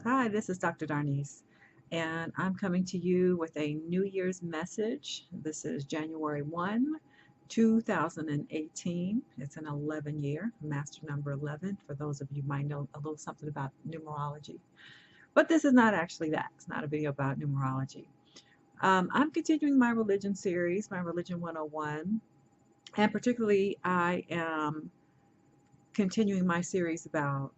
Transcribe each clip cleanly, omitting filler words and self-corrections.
Hi, this is Dr. Darnise, and I'm coming to you with a New Year's message. This is January 1, 2018. It's an 11 year, master number 11, for those of you who might know a little something about numerology. But this is not actually that. It's not a video about numerology. I'm continuing my religion series, my Religion 101, and particularly I am continuing my series about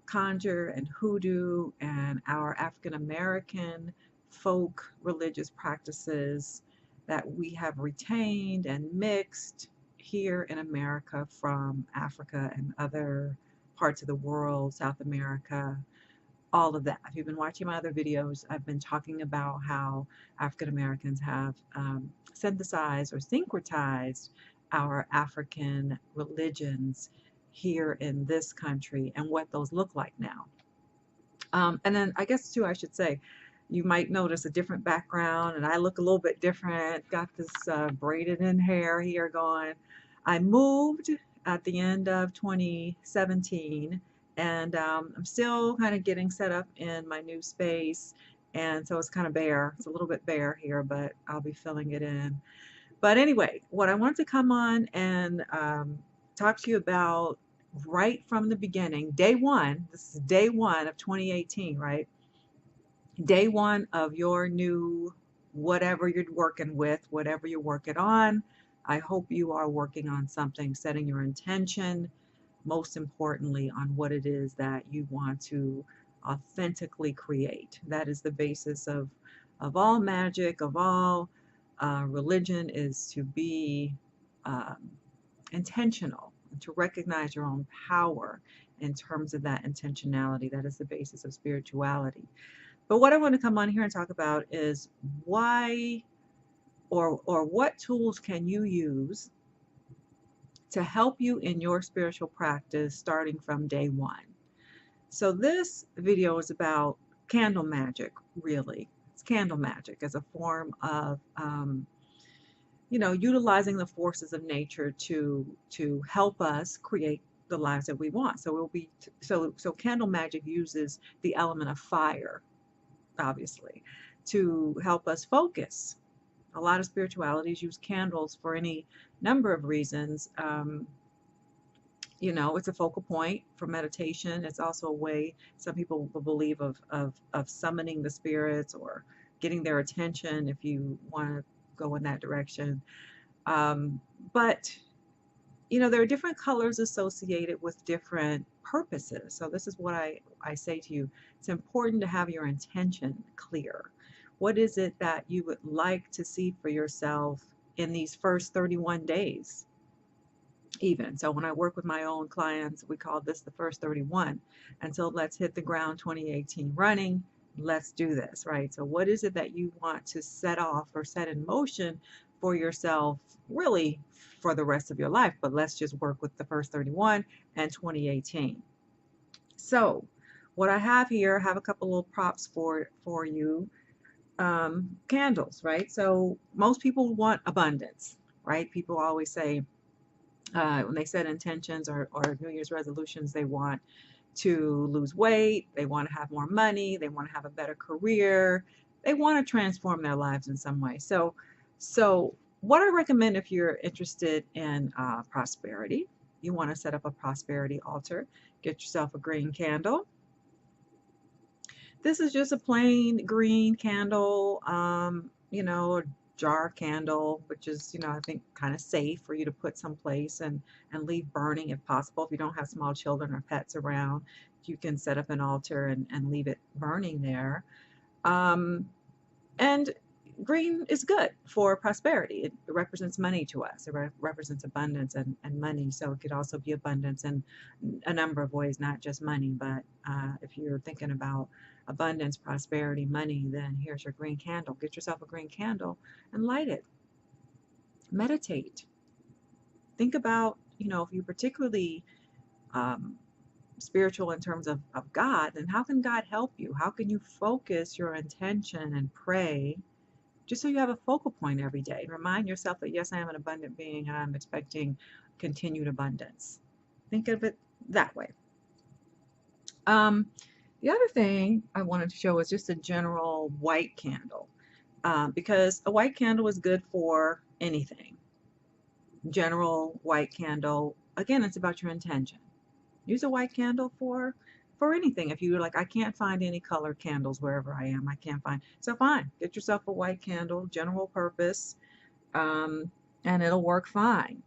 conjure and hoodoo and our African American folk religious practices that we have retained and mixed here in America from Africa and other parts of the world, South America, all of that. If you've been watching my other videos, I've been talking about how African Americans have synthesized or syncretized our African religions here in this country and what those look like now. And then I guess too, I should say, you might notice a different background, and I look a little bit different. Got this braided in hair here going. I moved at the end of 2017, and I'm still kind of getting set up in my new space. And so it's kind of bare. It's a little bit bare here, but I'll be filling it in. But anyway, what I want to come on and talk to you about right from the beginning, day one, this is day one of 2018, right? Day one of your new whatever you're working with, whatever you're working on. I hope you are working on something, setting your intention, most importantly, on what it is that you want to authentically create. That is the basis of all magic, of all religion, is to be um, intentional, to recognize your own power in terms of that intentionality. That is the basis of spirituality. But what I want to come on here and talk about is why or what tools can you use to help you in your spiritual practice starting from day one. So this video is about candle magic, really. It's candle magic as a form of utilizing the forces of nature to help us create the lives that we want. So it will be so candle magic uses the element of fire, obviously, to help us focus. A lot of spiritualities use candles for any number of reasons. It's a focal point for meditation. It's also a way some people will believe of summoning the spirits or getting their attention if you want to go in that direction. But there are different colors associated with different purposes. So this is what I say to you. It's important to have your intention clear. What is it that you would like to see for yourself in these first 31 days? Even so, when I work with my own clients, we call this the first 31. And so let's hit the ground 2018 running. Let's do this, right? So what is it that you want to set off or set in motion for yourself, really for the rest of your life? But let's just work with the first 31 and 2018. So what I have here, I have a couple little props for you. Candles, right? So most people want abundance, right? People always say, when they set intentions or New Year's resolutions, they want to lose weight, they want to have more money, they want to have a better career, they want to transform their lives in some way. So what I recommend if you're interested in prosperity, you want to set up a prosperity altar, get yourself a green candle. This is just a plain green candle, a jar candle, which is, I think kind of safe for you to put someplace and leave burning if possible. If you don't have small children or pets around, you can set up an altar and leave it burning there. And green is good for prosperity. It represents money to us. It represents abundance and money. So it could also be abundance in a number of ways, not just money. But if you're thinking about abundance, prosperity, money, then here's your green candle. Get yourself a green candle and light it. Meditate. Think about, if you're particularly um, spiritual in terms of God, then how can God help you? How can you focus your intention and pray just so you have a focal point every day? Remind yourself that, yes, I am an abundant being and I'm expecting continued abundance. Think of it that way. Um, The other thing I wanted to show is just a general white candle, because a white candle is good for anything. General white candle, again, it's about your intention. Use a white candle for anything. If you're like, I can't find any colored candles wherever I am, I can't find, so fine, get yourself a white candle, general purpose, um, and it'll work fine.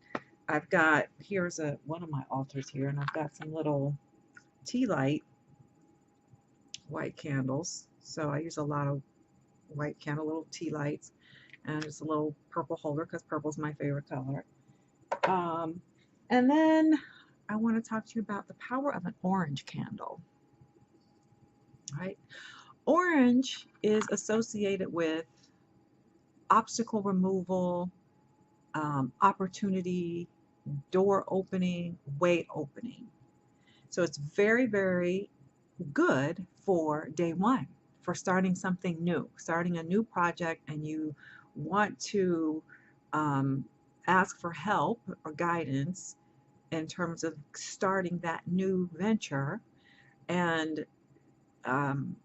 I've got, here's one of my altars here, and I've got some little tea light white candles. So I use a lot of white candle, little tea lights, and just a little purple holder because purple is my favorite color. Um, and then I want to talk to you about the power of an orange candle. Right? Orange is associated with obstacle removal, opportunity, door opening, way opening. So it's very, very good for day one, for starting something new, starting a new project, and you want to um, ask for help or guidance in terms of starting that new venture, and um,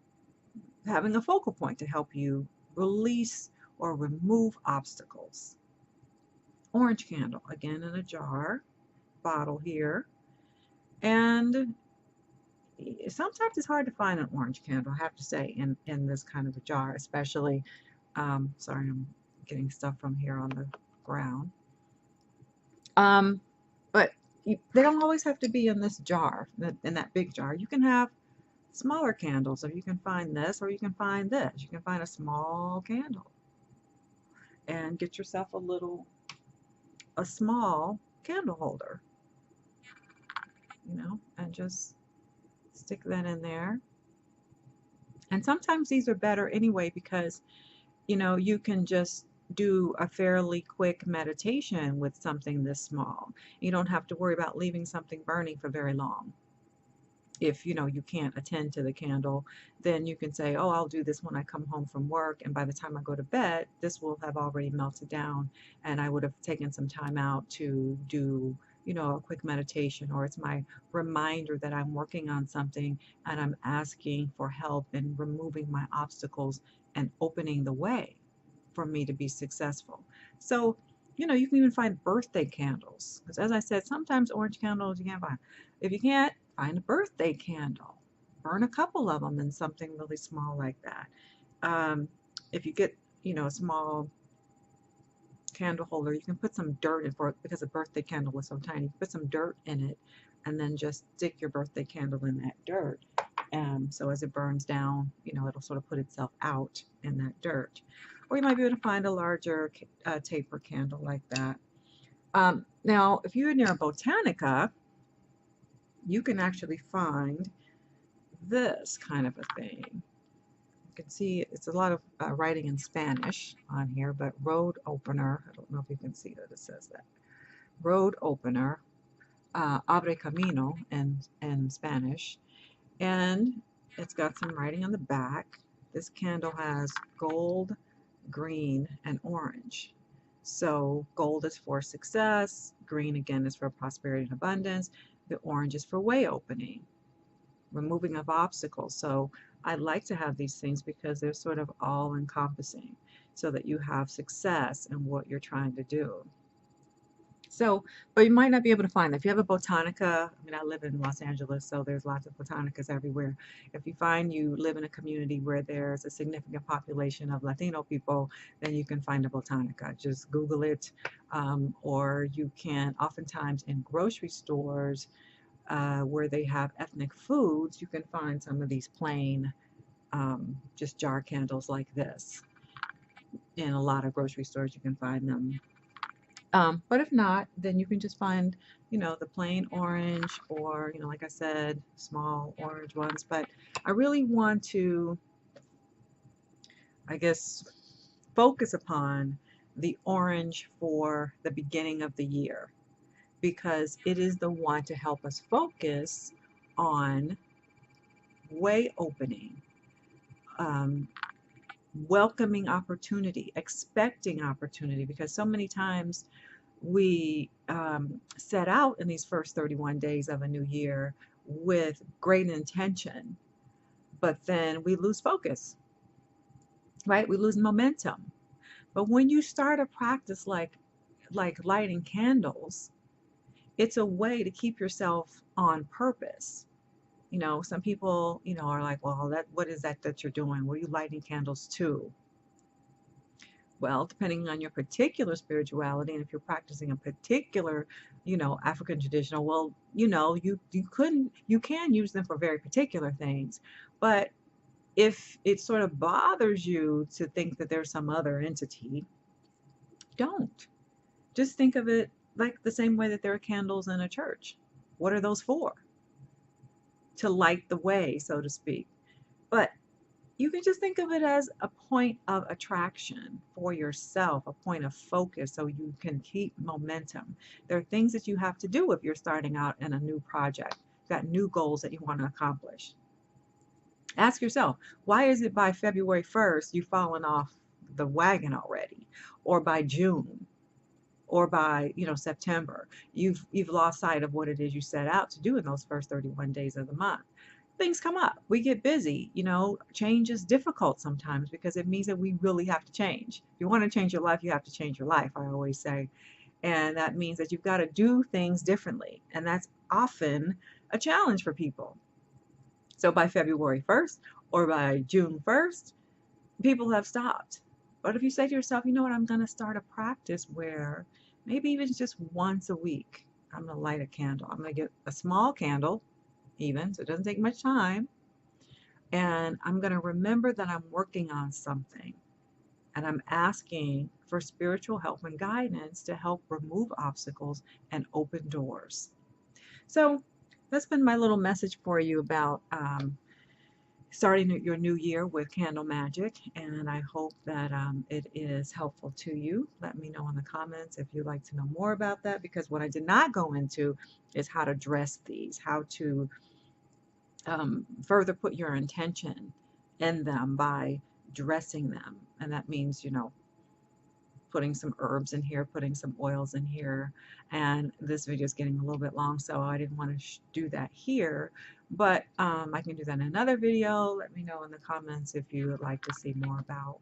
having a focal point to help you release or remove obstacles. Orange candle, again in a jar, bottle here. And sometimes it's hard to find an orange candle, I have to say, in this kind of a jar, especially, sorry, I'm getting stuff from here on the ground. But they don't always have to be in this jar, in that big jar. You can have smaller candles, or you can find this, or you can find this. You can find a small candle and get yourself a small candle holder, and just stick that in there. And sometimes these are better anyway because, you can just do a fairly quick meditation with something this small. You don't have to worry about leaving something burning for very long. If you can't attend to the candle, then you can say, oh, I'll do this when I come home from work, and by the time I go to bed, this will have already melted down, and I would have taken some time out to do a quick meditation, or it's my reminder that I'm working on something and I'm asking for help in removing my obstacles and opening the way for me to be successful. So you can even find birthday candles, because as I said, sometimes orange candles you can't find. If you can't find a birthday candle, burn a couple of them in something really small like that. If you get a small candle holder, you can put some dirt in for it, because a birthday candle is so tiny. Put some dirt in it and then just stick your birthday candle in that dirt. So as it burns down, it'll sort of put itself out in that dirt. Or you might be able to find a larger taper candle like that. Now, if you're near a Botanica, you can actually find this kind of a thing. You can see it's a lot of writing in Spanish on here, but road opener. I don't know if you can see that it says that. Road opener, abre camino in Spanish. And it's got some writing on the back. This candle has gold, green, and orange. So gold is for success, green again is for prosperity and abundance, the orange is for way opening, removing of obstacles. So I like to have these things because they're sort of all encompassing, so that you have success in what you're trying to do. So, but you might not be able to find them. If you have a Botanica, I mean, I live in Los Angeles, so there's lots of Botanicas everywhere. If you find you live in a community where there's a significant population of Latino people, then you can find a Botanica. Just Google it, or you can, oftentimes in grocery stores where they have ethnic foods, you can find some of these plain, just jar candles like this. In a lot of grocery stores, you can find them. But if not, then you can just find, the plain orange, or, like I said, small orange ones. But I really want to, I guess, focus upon the orange for the beginning of the year, because it is the one to help us focus on way opening, um, welcoming opportunity, expecting opportunity, because so many times we set out in these first 31 days of a new year with great intention, but then we lose focus, right? We lose momentum. But when you start a practice like lighting candles, it's a way to keep yourself on purpose. Some people, are like, well, that what is that you're doing? What are you lighting candles to? Well, depending on your particular spirituality, and if you're practicing a particular, African traditional, well, you can use them for very particular things. But if it sort of bothers you to think that there's some other entity, don't. Just think of it like the same way that there are candles in a church. What are those for? To light the way, so to speak. But you can just think of it as a point of attraction for yourself, a point of focus so you can keep momentum. There are things that you have to do if you're starting out in a new project. You've got new goals that you want to accomplish. Ask yourself, why is it by February 1st you've fallen off the wagon already? Or by June? Or by September, you've lost sight of what it is you set out to do in those first 31 days of the month. Things come up, we get busy. Change is difficult sometimes because it means that we really have to change. If you want to change your life, you have to change your life, I always say. And that means that you've got to do things differently, and that's often a challenge for people. So by February 1st or by June 1st, people have stopped. But if you say to yourself, you know what, I'm going to start a practice where maybe even just once a week, I'm going to light a candle. I'm going to get a small candle, even, so it doesn't take much time. And I'm going to remember that I'm working on something. And I'm asking for spiritual help and guidance to help remove obstacles and open doors. So that's been my little message for you about starting your new year with candle magic, and I hope that it is helpful to you. Let me know in the comments if you'd like to know more about that, because what I did not go into is how to dress these, how to further put your intention in them by dressing them. And that means, putting some herbs in here, putting some oils in here. And this video is getting a little bit long, so I didn't want to do that here. But I can do that in another video. Let me know in the comments if you would like to see more about,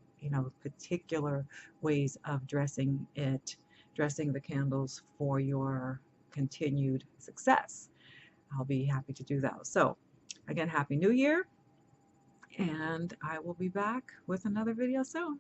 particular ways of dressing the candles for your continued success. I'll be happy to do that. So again, Happy New Year, and I will be back with another video soon.